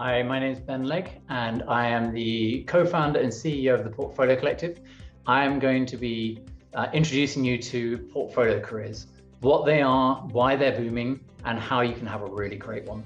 Hi, my name is Ben Legg, and I am the co-founder and CEO of the Portfolio Collective. I am going to be introducing you to portfolio careers, what they are, why they're booming, and how you can have a really great one.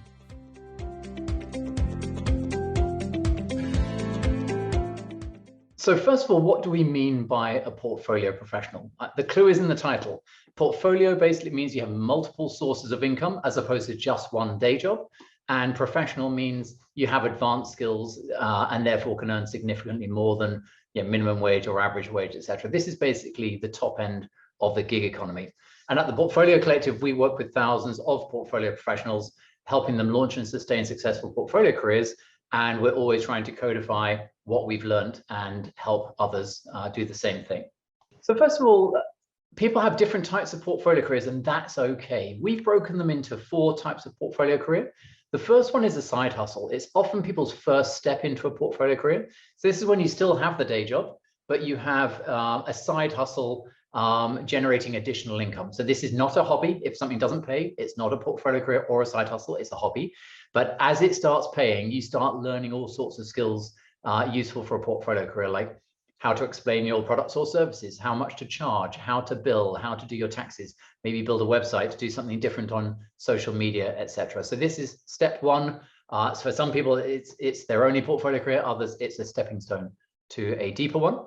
So first of all, what do we mean by a portfolio professional? The clue is in the title. Portfolio basically means you have multiple sources of income as opposed to just one day job. And professional means you have advanced skills and therefore can earn significantly more than minimum wage or average wage, etc. This is basically the top end of the gig economy. And at the Portfolio Collective, we work with thousands of portfolio professionals, helping them launch and sustain successful portfolio careers. And we're always trying to codify what we've learned and help others do the same thing. So first of all, people have different types of portfolio careers, and that's okay. We've broken them into 4 types of portfolio career. The first one is a side hustle. It's often people's first step into a portfolio career. So this is when you still have the day job, but you have a side hustle generating additional income. So this is not a hobby. If something doesn't pay, it's not a portfolio career or a side hustle, it's a hobby. But as it starts paying, you start learning all sorts of skills useful for a portfolio career, like how to explain your products or services, how much to charge, how to bill, how to do your taxes, maybe build a website to do something different on social media, etc. So this is step 1. So for some people, it's their only portfolio career. Others, it's a stepping stone to a deeper one.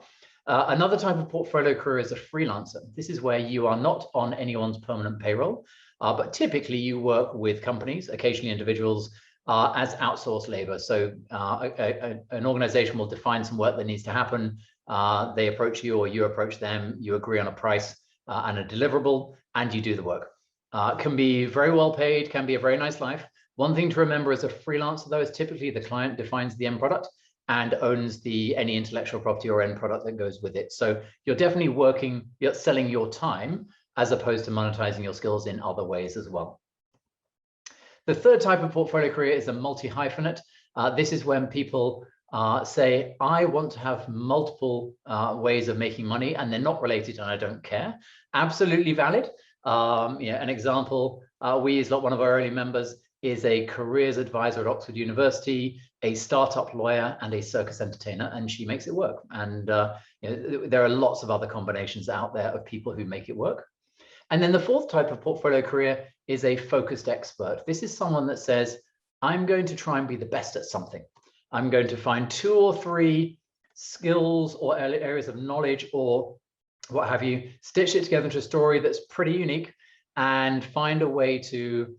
Another type of portfolio career is a freelancer. This is where you are not on anyone's permanent payroll, but typically you work with companies, occasionally individuals, as outsourced labor. So an organization will define some work that needs to happen. They approach you or you approach them, you agree on a price and a deliverable, and you do the work. Can be very well paid, can be a very nice life. One thing to remember as a freelancer, though, is typically the client defines the end product and owns any intellectual property or end product that goes with it. So you're definitely you're selling your time as opposed to monetizing your skills in other ways as well. The third type of portfolio career is a multi-hyphenate. This is when people say, I want to have multiple ways of making money and they're not related and I don't care. Absolutely valid. An example we use, one of our early members is a careers advisor at Oxford University, a startup lawyer, and a circus entertainer, and she makes it work. And there are lots of other combinations out there of people who make it work. And then the fourth type of portfolio career is a focused expert. This is someone that says, I'm going to try and be the best at something. I'm going to find 2 or 3 skills or areas of knowledge or what have you, stitch it together into a story that's pretty unique and find a way to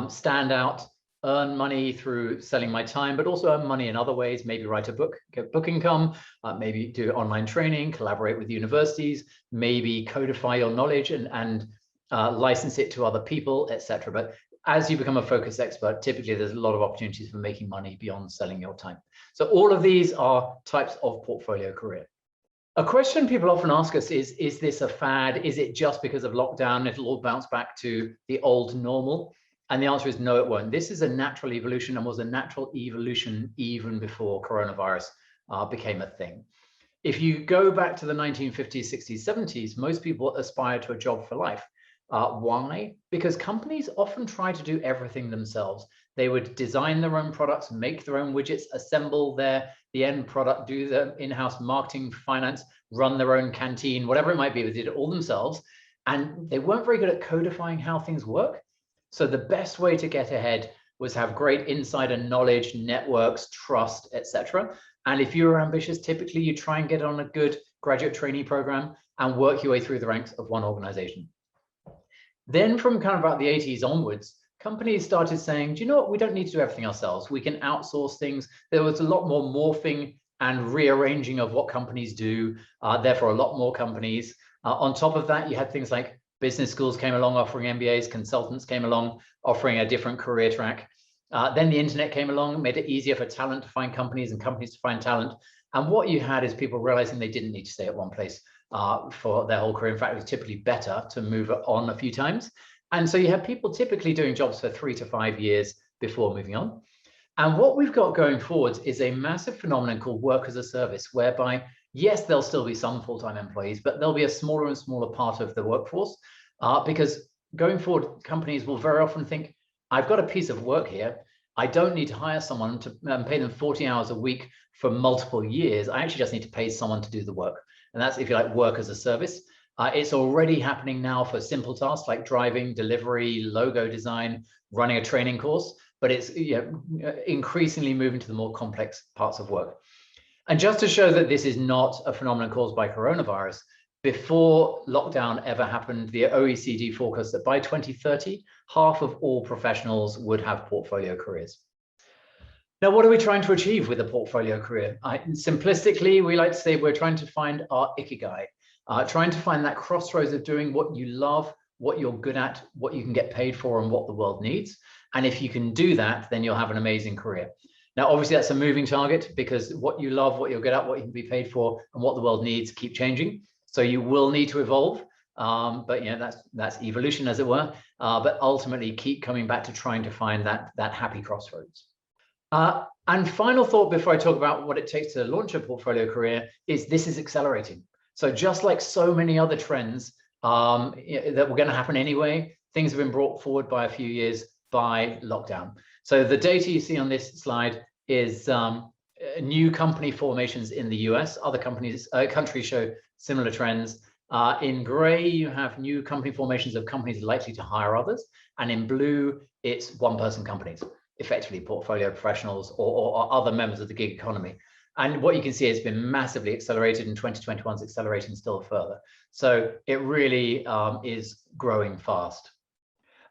stand out, earn money through selling my time, but also earn money in other ways, maybe write a book, get book income, maybe do online training, collaborate with universities, maybe codify your knowledge and license it to other people, etc. But as you become a focused expert, typically there's a lot of opportunities for making money beyond selling your time. So all of these are types of portfolio career. A question people often ask us is this a fad? Is it just because of lockdown? It'll all bounce back to the old normal? And the answer is no, it won't. This is a natural evolution and was a natural evolution even before coronavirus became a thing. If you go back to the 1950s, 60s, 70s, most people aspire to a job for life. Why? Because companies often try to do everything themselves. They would design their own products, make their own widgets, assemble the end product, do the in-house marketing, finance, run their own canteen, whatever it might be. They did it all themselves. And they weren't very good at codifying how things work. So the best way to get ahead was have great insider knowledge, networks, trust, etc. And if you were ambitious, typically you try and get on a good graduate trainee program and work your way through the ranks of one organization. Then from kind of about the 80s onwards, companies started saying, do you know what, we don't need to do everything ourselves. We can outsource things. There was a lot more morphing and rearranging of what companies do, therefore a lot more companies. On top of that, you had things like business schools came along offering MBAs, consultants came along offering a different career track. Then the internet came along, made it easier for talent to find companies and companies to find talent. And what you had is people realizing they didn't need to stay at one place for their whole career. In fact, it was typically better to move on a few times. And so you have people typically doing jobs for 3 to 5 years before moving on. And what we've got going forward is a massive phenomenon called work as a service, whereby, yes, there'll still be some full-time employees, but there'll be a smaller and smaller part of the workforce because going forward, companies will very often think, I've got a piece of work here. I don't need to hire someone to pay them 40 hours a week for multiple years. I actually just need to pay someone to do the work. And that's, if you like, work as a service. It's already happening now for simple tasks like driving, delivery, logo design, running a training course, but it's increasingly moving to the more complex parts of work. And just to show that this is not a phenomenon caused by coronavirus, before lockdown ever happened, the OECD forecast that by 2030, half of all professionals would have portfolio careers. Now, what are we trying to achieve with a portfolio career? Simplistically, we like to say we're trying to find our ikigai, trying to find that crossroads of doing what you love, what you're good at, what you can get paid for, and what the world needs. And if you can do that, then you'll have an amazing career. Now, obviously, that's a moving target because what you love, what you're good at, what you can be paid for, and what the world needs keep changing. So you will need to evolve, but that's evolution, as it were. But ultimately, keep coming back to trying to find that happy crossroads. And final thought before I talk about what it takes to launch a portfolio career is this is accelerating. So just like so many other trends that were going to happen anyway, things have been brought forward by a few years by lockdown. So the data you see on this slide is new company formations in the US. Other countries show similar trends. In gray, you have new company formations of companies likely to hire others. And in blue, it's one-person companies, effectively portfolio professionals or other members of the gig economy. And what you can see has been massively accelerated, and 2021 is accelerating still further. So it really is growing fast.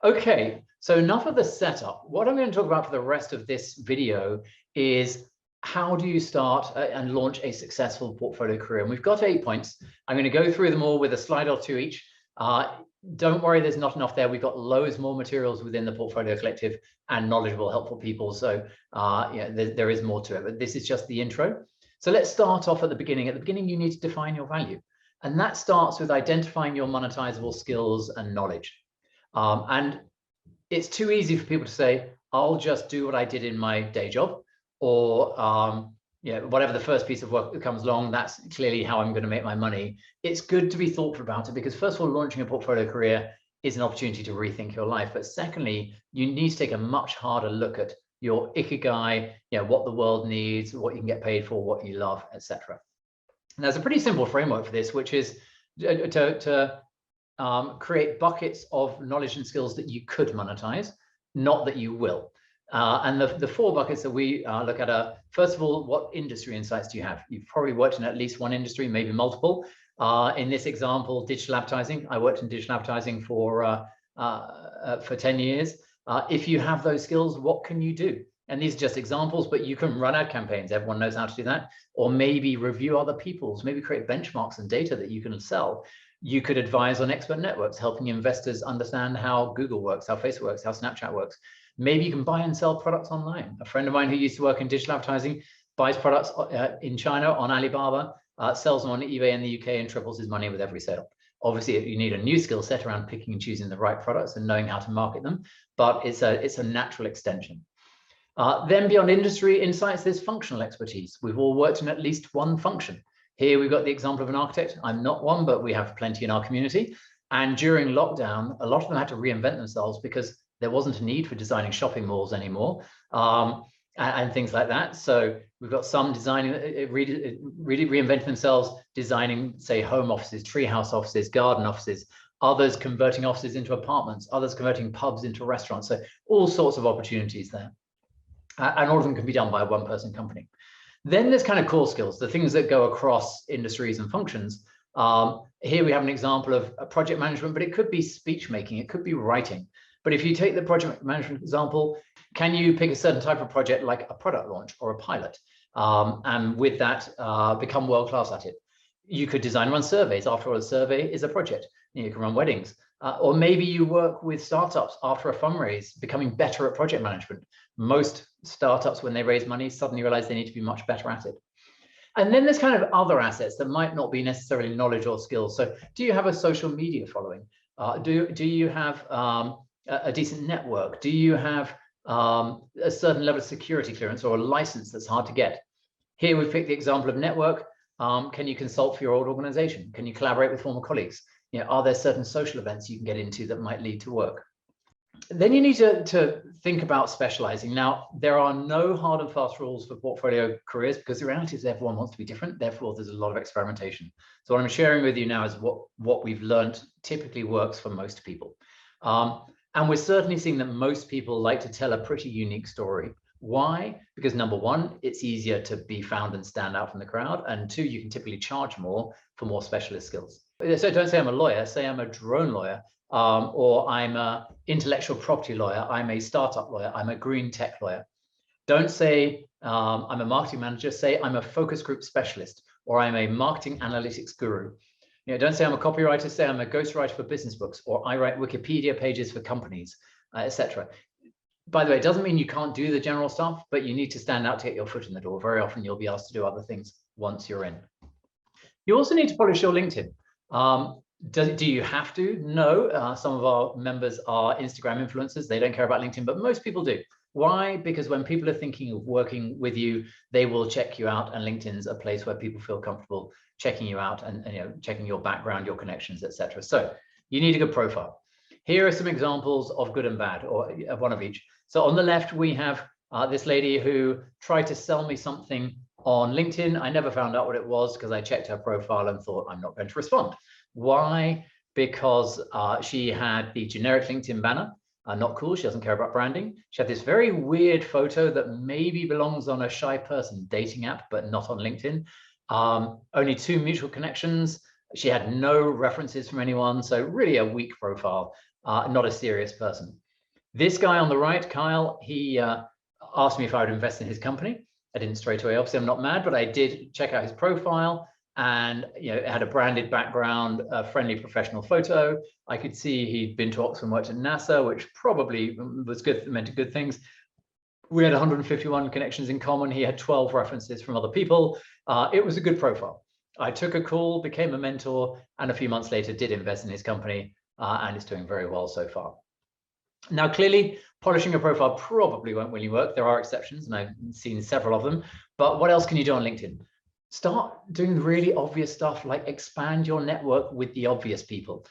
Okay, so enough of the setup. What I'm going to talk about for the rest of this video is how do you start and launch a successful portfolio career? And we've got 8 points. I'm going to go through them all with a slide or two each. Don't worry, there's not enough there. We've got loads more materials within the Portfolio Collective and knowledgeable, helpful people. So there is more to it, but this is just the intro. So let's start off at the beginning. At the beginning, you need to define your value. And that starts with identifying your monetizable skills and knowledge. And it's too easy for people to say, I'll just do what I did in my day job, or whatever the first piece of work that comes along, that's clearly how I'm going to make my money. It's good to be thoughtful about it because, first of all, launching a portfolio career is an opportunity to rethink your life. But secondly, you need to take a much harder look at your ikigai, what the world needs, what you can get paid for, what you love, etc. And there's a pretty simple framework for this, which is to create buckets of knowledge and skills that you could monetize, not that you will. And the 4 buckets that we look at are, first of all, what industry insights do you have? You've probably worked in at least one industry, maybe multiple. In this example, digital advertising. I worked in digital advertising for 10 years. If you have those skills, what can you do? And these are just examples, but you can run ad campaigns. Everyone knows how to do that. Or maybe review other people's, maybe create benchmarks and data that you can sell. You could advise on expert networks, helping investors understand how Google works, how Facebook works, how Snapchat works. Maybe you can buy and sell products online. A friend of mine who used to work in digital advertising buys products in China on Alibaba, sells them on eBay in the UK, and triples his money with every sale. Obviously, you need a new skill set around picking and choosing the right products and knowing how to market them, but it's a natural extension. Then beyond industry insights, there's functional expertise. We've all worked in at least one function. Here we've got the example of an architect. I'm not one, but we have plenty in our community. And during lockdown, a lot of them had to reinvent themselves because there wasn't a need for designing shopping malls anymore and things like that. So we've got some designing, really reinventing themselves, designing, say, home offices, treehouse offices, garden offices, others converting offices into apartments, others converting pubs into restaurants. So all sorts of opportunities there. And all of them can be done by a one-person company. Then there's kind of core skills, the things that go across industries and functions. Here we have an example of project management, but it could be speech making, it could be writing. But if you take the project management example, can you pick a certain type of project like a product launch or a pilot? And with that, become world-class at it. You could design and run surveys. After all, a survey is a project. You can run weddings. Or maybe you work with startups after a fundraise, becoming better at project management. Most startups, when they raise money, suddenly realize they need to be much better at it. And then there's kind of other assets that might not be necessarily knowledge or skills. So do you have a social media following? Do you have a decent network? Do you have a certain level of security clearance or a license that's hard to get? Here we've picked the example of network. Can you consult for your old organization? Can you collaborate with former colleagues? Are there certain social events you can get into that might lead to work? Then you need to think about specializing. Now, there are no hard and fast rules for portfolio careers because the reality is everyone wants to be different. Therefore, there's a lot of experimentation. So what I'm sharing with you now is what we've learned typically works for most people. And we're certainly seeing that most people like to tell a pretty unique story. Why? Because number one, it's easier to be found and stand out from the crowd. And two, you can typically charge more for more specialist skills. So don't say I'm a lawyer, say I'm a drone lawyer, or I'm an intellectual property lawyer, I'm a startup lawyer, I'm a green tech lawyer. Don't say I'm a marketing manager, say I'm a focus group specialist, or I'm a marketing analytics guru. Don't say I'm a copywriter, say I'm a ghostwriter for business books, or I write Wikipedia pages for companies, etc. By the way, it doesn't mean you can't do the general stuff, but you need to stand out to get your foot in the door. Very often you'll be asked to do other things once you're in. You also need to polish your LinkedIn. Do you have to? No. Some of our members are Instagram influencers. They don't care about LinkedIn, but most people do. Why? Because when people are thinking of working with you, they will check you out, and LinkedIn's a place where people feel comfortable checking you out and checking your background, your connections, etc. So you need a good profile. Here are some examples of good and bad, or of one of each. So on the left, we have this lady who tried to sell me something on LinkedIn. I never found out what it was because I checked her profile and thought I'm not going to respond. Why? Because she had the generic LinkedIn banner. Not cool. She doesn't care about branding. She had this very weird photo that maybe belongs on a shy person dating app, but not on LinkedIn. Only 2 mutual connections. She had no references from anyone. So really a weak profile, not a serious person. This guy on the right, Kyle, he asked me if I would invest in his company. I didn't straight away. Obviously, I'm not mad, but I did check out his profile, and it had a branded background, a friendly professional photo. I could see he'd been to Oxford and worked at NASA, which probably was good, meant good things. We had 151 connections in common. He had 12 references from other people. It was a good profile. I took a call, became a mentor, and a few months later did invest in his company, and it's doing very well so far. Now, clearly, polishing a profile probably won't really work. There are exceptions, and I've seen several of them. But what else can you do on LinkedIn? Start doing really obvious stuff, like expand your network with the obvious people.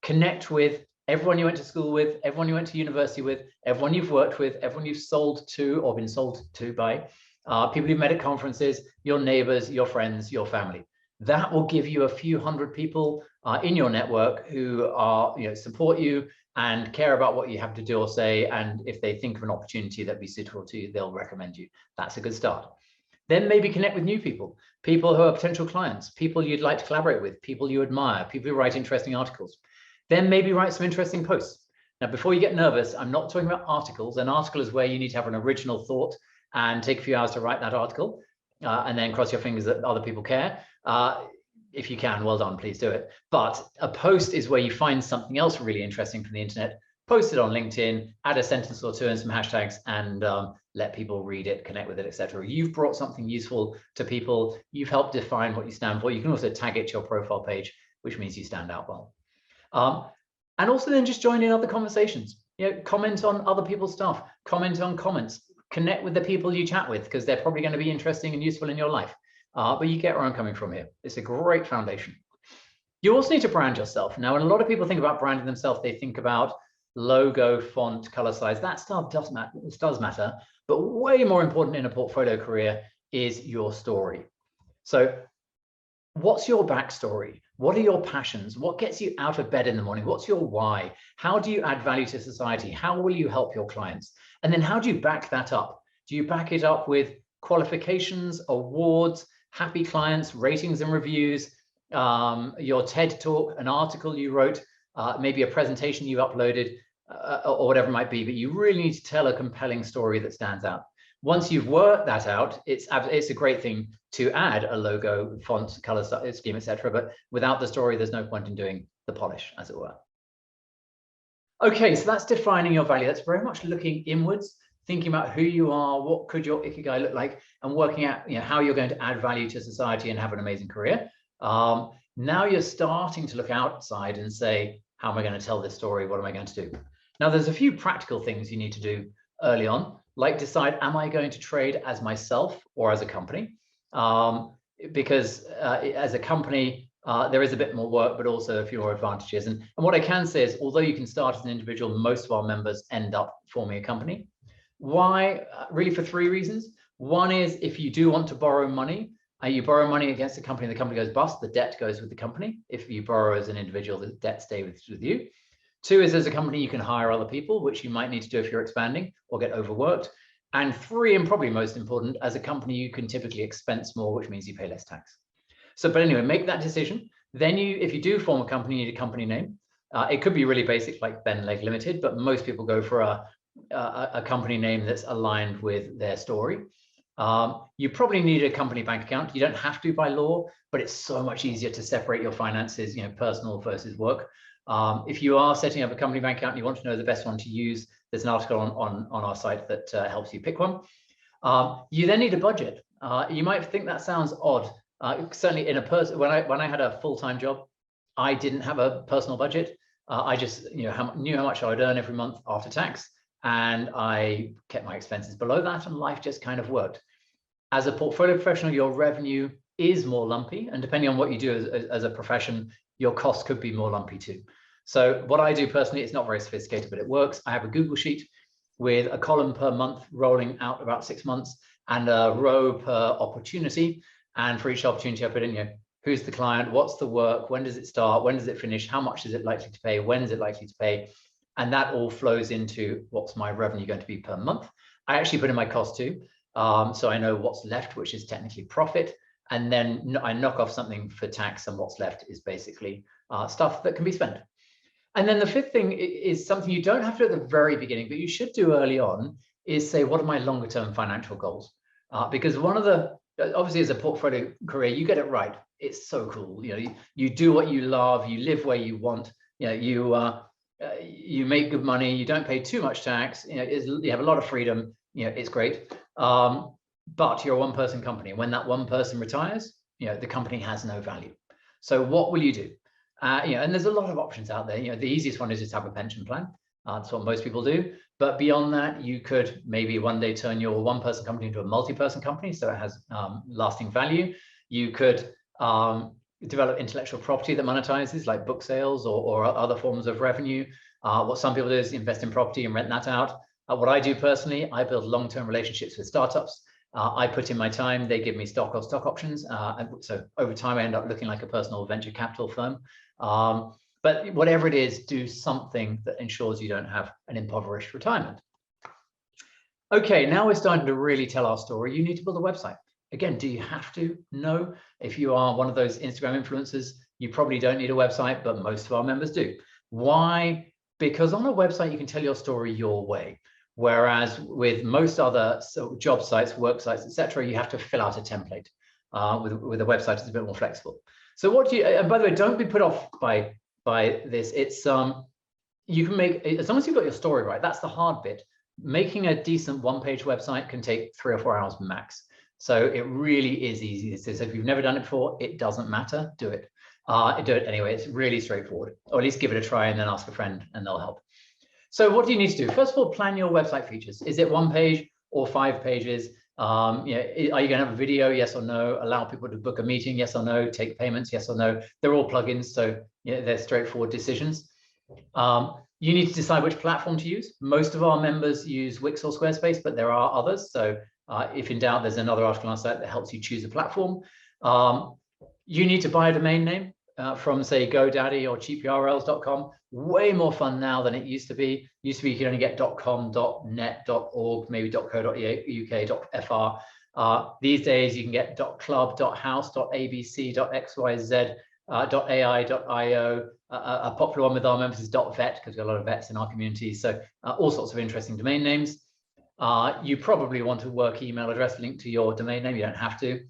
Connect with everyone you went to school with, everyone you went to university with, everyone you've worked with, everyone you've sold to or been sold to by, people you've met at conferences, your neighbors, your friends, your family. That will give you a few hundred people in your network who are, support you and care about what you have to do or say. And if they think of an opportunity that'd be suitable to you, they'll recommend you. That's a good start. Then maybe connect with new people, people who are potential clients, people you'd like to collaborate with, people you admire, people who write interesting articles. Then maybe write some interesting posts. Now, before you get nervous, I'm not talking about articles. An article is where you need to have an original thought and take a few hours to write that article, and then cross your fingers that other people care. If you can, well done, please do it. But a post is where you find something else really interesting from the internet, post it on LinkedIn, add a sentence or two and some hashtags, and let people read it, connect with it, etc. You've brought something useful to people. You've helped define what you stand for. You can also tag it to your profile page, which means you stand out well. And also then just join in other conversations. Comment on other people's stuff, comment on comments, connect with the people you chat with, because they're probably going to be interesting and useful in your life. But you get where I'm coming from here. It's a great foundation. You also need to brand yourself. Now, when a lot of people think about branding themselves, they think about logo, font, color size. That stuff does matter. But way more important in a portfolio career is your story. So what's your backstory? What are your passions? What gets you out of bed in the morning? What's your why? How do you add value to society? How will you help your clients? And then how do you back that up? Do you back it up with qualifications, awards, happy clients, ratings and reviews, your TED talk, an article you wrote, maybe a presentation you uploaded, or whatever it might be, but you really need to tell a compelling story that stands out. Once you've worked that out, it's a great thing to add a logo, font, color scheme, etc. But without the story, there's no point in doing the polish, as it were. Okay, so that's defining your value. That's very much looking inwards, thinking about who you are, what could your ikigai look like, and working out how you're going to add value to society and have an amazing career. Now you're starting to look outside and say, how am I going to tell this story? What am I going to do? Now, there's a few practical things you need to do early on, like decide, am I going to trade as myself or as a company? Because as a company, there is a bit more work, but also a few more advantages. And what I can say is, although you can start as an individual, most of our members end up forming a company. Why? Really for three reasons. One is if you do want to borrow money, you borrow money against the company goes bust, the debt goes with the company. If you borrow as an individual, the debt stays with you. Two is as a company, you can hire other people, which you might need to do if you're expanding or get overworked. And three, and probably most important, as a company, you can typically expense more, which means you pay less tax. So, but anyway, make that decision. Then if you do form a company, you need a company name. It could be really basic like Ben Legg Limited, but most people go for a company name that's aligned with their story. You probably need a company bank account. You don't have to by law, but it's so much easier to separate your finances, personal versus work. If you are setting up a company bank account and you want to know the best one to use, there's an article on our site that helps you pick one. You then need a budget. You might think that sounds odd. Certainly in a person, when I had a full-time job, I didn't have a personal budget. I just knew how much I would earn every month after tax, and I kept my expenses below that, and life just kind of worked. As a portfolio professional, your revenue is more lumpy, and depending on what you do as a profession, your costs could be more lumpy too. So what I do personally, it's not very sophisticated, but it works. I have a Google sheet with a column per month rolling out about 6 months and a row per opportunity. And for each opportunity, I put in, who's the client, what's the work, when does it start, when does it finish, how much is it likely to pay, when is it likely to pay? And that all flows into what's my revenue going to be per month. I actually put in my cost too. So I know what's left, which is technically profit. And then I knock off something for tax, and what's left is basically stuff that can be spent. And then the fifth thing is something you don't have to do at the very beginning, but you should do early on, is say, what are my longer term financial goals? Because one of the, obviously as a portfolio career, you get it right. It's so cool. You do what you love, you live where you want, you make good money, you don't pay too much tax, you have a lot of freedom, it's great. But you're a one-person company. When that one person retires, the company has no value. So what will you do? And there's a lot of options out there. The easiest one is just have a pension plan. That's what most people do. But beyond that, you could maybe one day turn your one-person company into a multi-person company, so it has lasting value. You could develop intellectual property that monetizes, like book sales or other forms of revenue. What some people do is invest in property and rent that out. What I do personally, I build long-term relationships with startups. I put in my time, they give me stock or stock options. So over time, I end up looking like a personal venture capital firm. But whatever it is, do something that ensures you don't have an impoverished retirement. Okay, now we're starting to really tell our story. You need to build a website. Again, do you have to? No. If you are one of those Instagram influencers, you probably don't need a website, but most of our members do. Why? Because on a website, you can tell your story your way. Whereas with most other job sites, work sites, etc., you have to fill out a template. With a website, it's a bit more flexible. So what do you, and by the way, don't be put off by this. It's you can make, as long as you've got your story right, that's the hard bit. Making a decent one-page website can take 3 or 4 hours max. So it really is easy. So if you've never done it before, it doesn't matter, do it. Do it anyway. It's really straightforward, or at least give it a try and then ask a friend and they'll help. So what do you need to do? First of all, plan your website features. Is it 1 page or 5 pages? Are you going to have a video? Yes or no? Allow people to book a meeting? Yes or no? Take payments? Yes or no? They're all plugins, so they're straightforward decisions. You need to decide which platform to use. Most of our members use Wix or Squarespace, but there are others. So if in doubt, there's another article on our site that helps you choose a platform. You need to buy a domain name from, say, GoDaddy or cheapurls.com. Way more fun now than it used to be. Used to be you could only get .com, .net, .org, maybe .co.uk, .fr. These days you can get .club, .house, .abc, .xyz, .ai, .io. A popular one with our members is .vet, because we've got a lot of vets in our community. So all sorts of interesting domain names. You probably want a work email address linked to your domain name. You don't have to.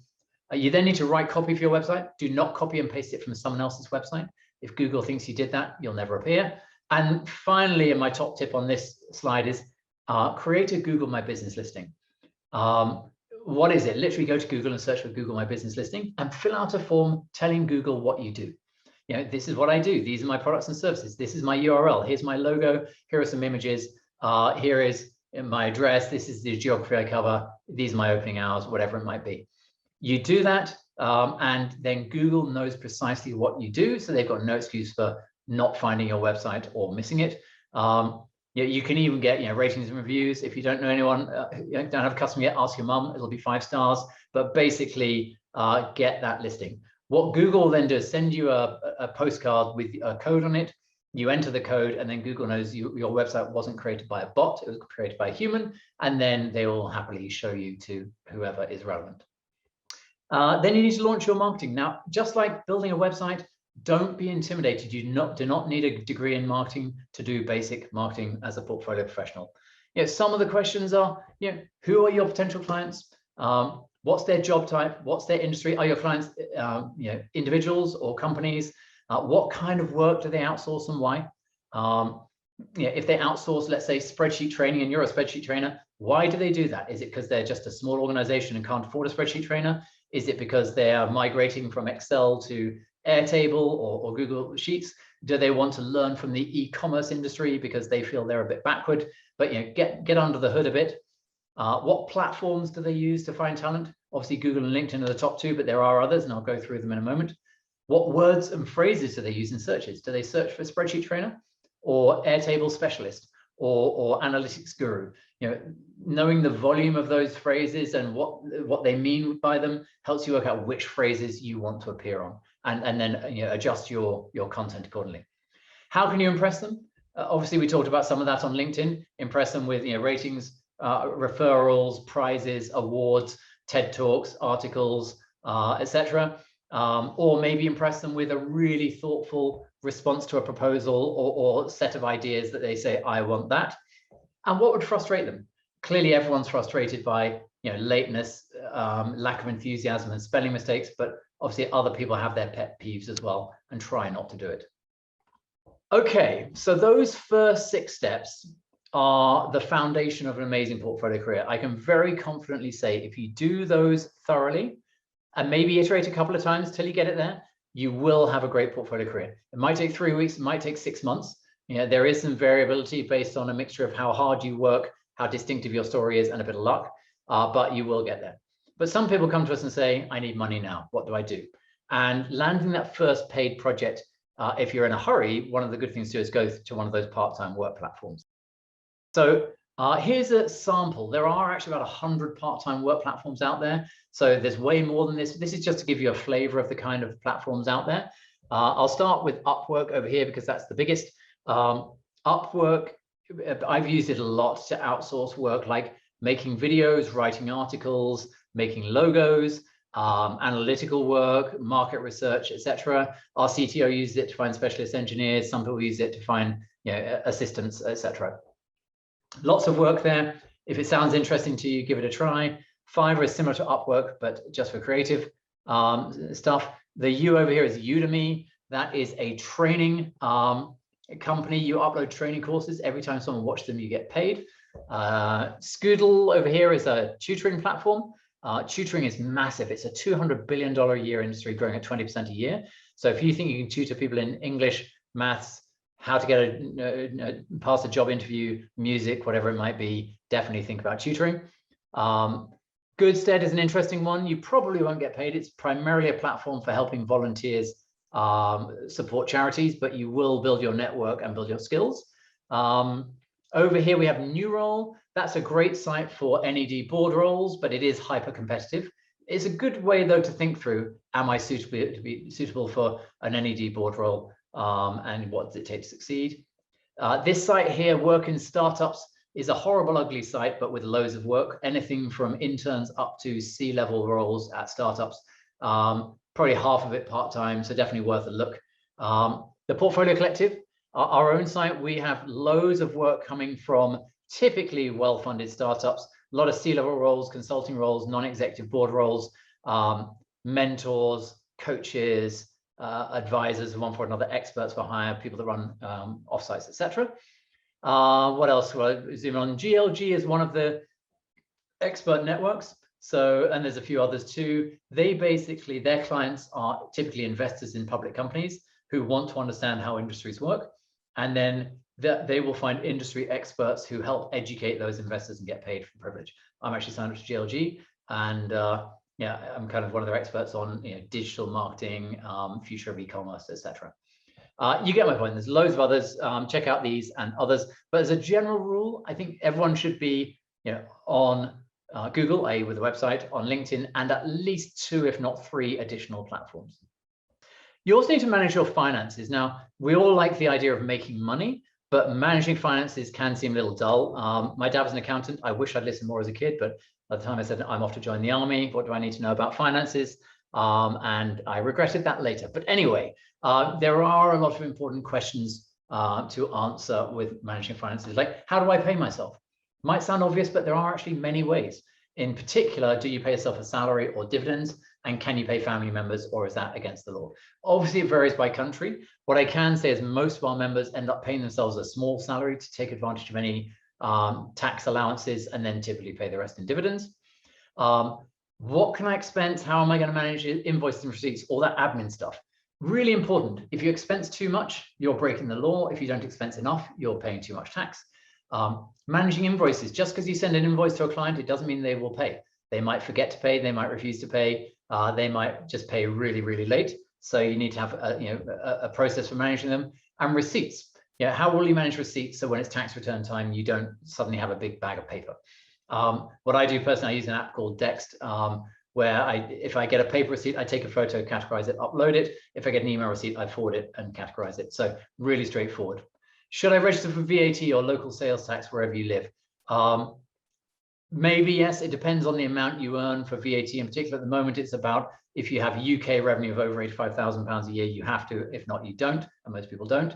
You then need to write copy for your website. Do not copy and paste it from someone else's website. If Google thinks you did that, you'll never appear. And finally, and my top tip on this slide is create a Google My Business listing. What is it? Literally go to Google and search for Google My Business listing and fill out a form telling Google what you do. This is what I do. These are my products and services. This is my URL. Here's my logo. Here are some images. Here is my address. This is the geography I cover. These are my opening hours, whatever it might be. You do that. And then Google knows precisely what you do, so they've got no excuse for not finding your website or missing it. You can even get ratings and reviews. If you don't know anyone, don't have a customer yet, ask your mum. It'll be 5 stars. But basically, get that listing. What Google will then do is send you a postcard with a code on it. You enter the code, and then Google knows your website wasn't created by a bot. It was created by a human, and then they will happily show you to whoever is relevant. Then you need to launch your marketing. Now, just like building a website, don't be intimidated. You do not need a degree in marketing to do basic marketing as a portfolio professional. Some of the questions are, who are your potential clients? What's their job type? What's their industry? Are your clients, individuals or companies? What kind of work do they outsource and why? If they outsource, let's say, spreadsheet training, and you're a spreadsheet trainer, why do they do that? Is it because they're just a small organization and can't afford a spreadsheet trainer? Is it because they are migrating from Excel to Airtable or Google Sheets? Do they want to learn from the e-commerce industry because they feel they're a bit backward? But get under the hood a bit. What platforms do they use to find talent? Obviously, Google and LinkedIn are the top 2, but there are others, and I'll go through them in a moment. What words and phrases do they use in searches? Do they search for spreadsheet trainer or Airtable specialist or analytics guru? Knowing the volume of those phrases and what they mean by them helps you work out which phrases you want to appear on, and then adjust your content accordingly. How can you impress them? Obviously, we talked about some of that on LinkedIn. Impress them with ratings, referrals, prizes, awards, TED Talks, articles, etc. Or maybe impress them with a really thoughtful response to a proposal or set of ideas that they say, I want that. And what would frustrate them? Clearly, everyone's frustrated by lateness, lack of enthusiasm, and spelling mistakes, but obviously other people have their pet peeves as well, and try not to do it. Okay, so those first 6 steps are the foundation of an amazing portfolio career. I can very confidently say if you do those thoroughly and maybe iterate a couple of times till you get it there, you will have a great portfolio career. It might take 3 weeks, it might take 6 months. There is some variability based on a mixture of how hard you work, how distinctive your story is, and a bit of luck, but you will get there. But some people come to us and say, I need money now, what do I do? And landing that first paid project, if you're in a hurry, one of the good things to do is go to one of those part-time work platforms. So here's a sample. There are actually about 100 part-time work platforms out there. So there's way more than this. This is just to give you a flavor of the kind of platforms out there. I'll start with Upwork over here because that's the biggest. Upwork, I've used it a lot to outsource work like making videos, writing articles, making logos, analytical work, market research, etc. Our CTO uses it to find specialist engineers. Some people use it to find assistants, etc. Lots of work there. If it sounds interesting to you, give it a try. Fiverr is similar to Upwork, but just for creative stuff. The U over here is Udemy. That is a training company. You upload training courses. Every time someone watches them, you get paid. Scoodle over here is a tutoring platform. Tutoring is massive. It's a $200 billion a year industry growing at 20% a year. So if you think you can tutor people in English, maths, how to get pass a job interview, music, whatever it might be, definitely think about tutoring. Goodstead is an interesting one. You probably won't get paid. It's primarily a platform for helping volunteers support charities, but you will build your network and build your skills. Over here, we have Newroll. That's a great site for NED board roles, but it is hyper competitive. It's a good way, though, to think through, am I suitable for an NED board role? And what does it take to succeed? This site here, Work in Startups, is a horrible, ugly site, but with loads of work, anything from interns up to C-level roles at startups. Probably half of it part-time, so definitely worth a look. The Portfolio Collective, our own site, we have loads of work coming from typically well-funded startups, a lot of C-level roles, consulting roles, non-executive board roles, mentors, coaches, advisors, one for another, experts for hire, people that run offsites, etc. What else? Well, zoom on. GLG is one of the expert networks. So, and there's a few others too. They basically, their clients are typically investors in public companies who want to understand how industries work. And then they will find industry experts who help educate those investors and get paid for privilege. I'm actually signed up to GLG, and I'm kind of one of their experts on digital marketing, future of e-commerce, etc. You get my point. There's loads of others. Check out these and others. But as a general rule, I think everyone should be on Google, i.e. with a website, on LinkedIn, and at least 2, if not 3 additional platforms. You also need to manage your finances. Now, we all like the idea of making money, but managing finances can seem a little dull. My dad was an accountant. I wish I'd listened more as a kid, but by the time I said I'm off to join the army, what do I need to know about finances? And I regretted that later. But anyway, there are a lot of important questions to answer with managing finances, like how do I pay myself? Might sound obvious, but there are actually many ways. In particular, do you pay yourself a salary or dividends? And can you pay family members, or is that against the law? Obviously, it varies by country. What I can say is most of our members end up paying themselves a small salary to take advantage of any tax allowances, and then typically pay the rest in dividends. What can I expense? How am I going to manage invoices and receipts? All that admin stuff. Really important. If you expense too much, you're breaking the law. If you don't expense enough, you're paying too much tax. Managing invoices. Just because you send an invoice to a client, it doesn't mean they will pay. They might forget to pay. They might refuse to pay. They might just pay really, really late. So you need to have a process for managing them. And receipts. How will you manage receipts so when it's tax return time, you don't suddenly have a big bag of paper? What I do personally, I use an app called Dext, where if I get a paper receipt, I take a photo, categorize it, upload it. If I get an email receipt, I forward it and categorize it. So really straightforward. Should I register for VAT or local sales tax wherever you live? Maybe yes, it depends on the amount you earn for VAT. In particular, at the moment, it's about if you have UK revenue of over £85,000 a year, you have to. If not, you don't, and most people don't.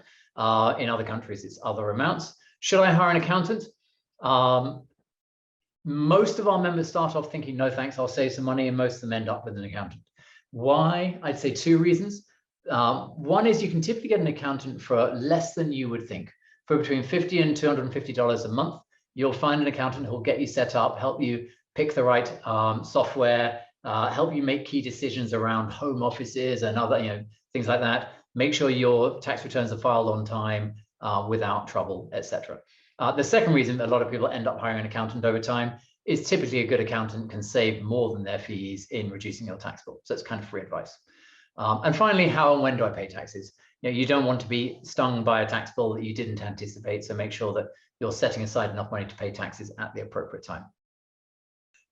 In other countries, it's other amounts. Should I hire an accountant? Most of our members start off thinking, no, thanks, I'll save some money, and most of them end up with an accountant. Why? I'd say 2 reasons. One is you can typically get an accountant for less than you would think. For between $50 and $250 a month, you'll find an accountant who'll get you set up, help you pick the right software, help you make key decisions around home offices and other things like that. Make sure your tax returns are filed on time without trouble, etc. The second reason that a lot of people end up hiring an accountant over time is typically a good accountant can save more than their fees in reducing your tax bill. So it's kind of free advice. And finally, how and when do I pay taxes? You don't want to be stung by a tax bill that you didn't anticipate. So make sure that you're setting aside enough money to pay taxes at the appropriate time.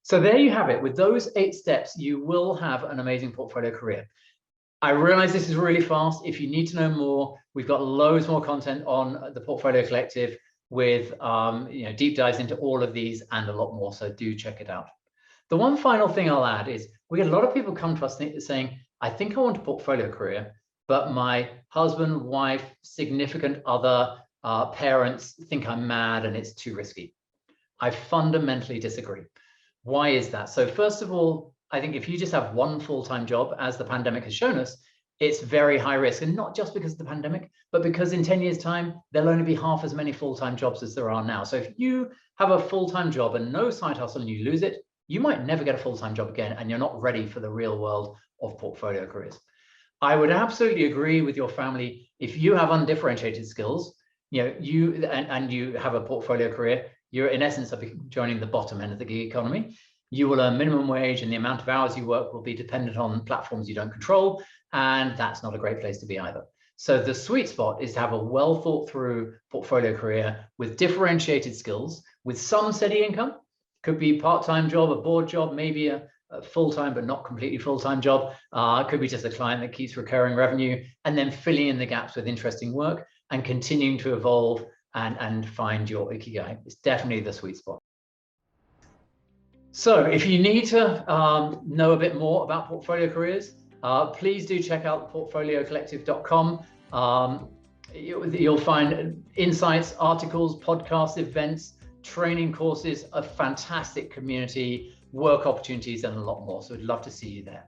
So there you have it. With those 8 steps, you will have an amazing portfolio career. I realize this is really fast. If you need to know more, we've got loads more content on the Portfolio Collective with deep dives into all of these and a lot more. So do check it out. The one final thing I'll add is we get a lot of people come to us saying, I think I want a portfolio career, but my husband, wife, significant other, parents think I'm mad and it's too risky. I fundamentally disagree. Why is that? So first of all, I think if you just have one full-time job, as the pandemic has shown us, it's very high risk. And not just because of the pandemic, but because in 10 years' time, there'll only be half as many full-time jobs as there are now. So if you have a full-time job and no side hustle and you lose it, you might never get a full-time job again, and you're not ready for the real world of portfolio careers. I would absolutely agree with your family. If you have undifferentiated skills, and you have a portfolio career, you're in essence joining the bottom end of the gig economy. You will earn minimum wage, and the amount of hours you work will be dependent on platforms you don't control, and that's not a great place to be either. So the sweet spot is to have a well thought through portfolio career with differentiated skills, with some steady income. Could be part-time job, a board job, maybe a full-time but not completely full-time job. Could be just a client that keeps recurring revenue, and then filling in the gaps with interesting work and continuing to evolve and find your ikigai. It's definitely the sweet spot. So if you need to know a bit more about portfolio careers, please do check out portfoliocollective.com. You'll find insights, articles, podcasts, events, training courses, a fantastic community, work opportunities, and a lot more. So we'd love to see you there.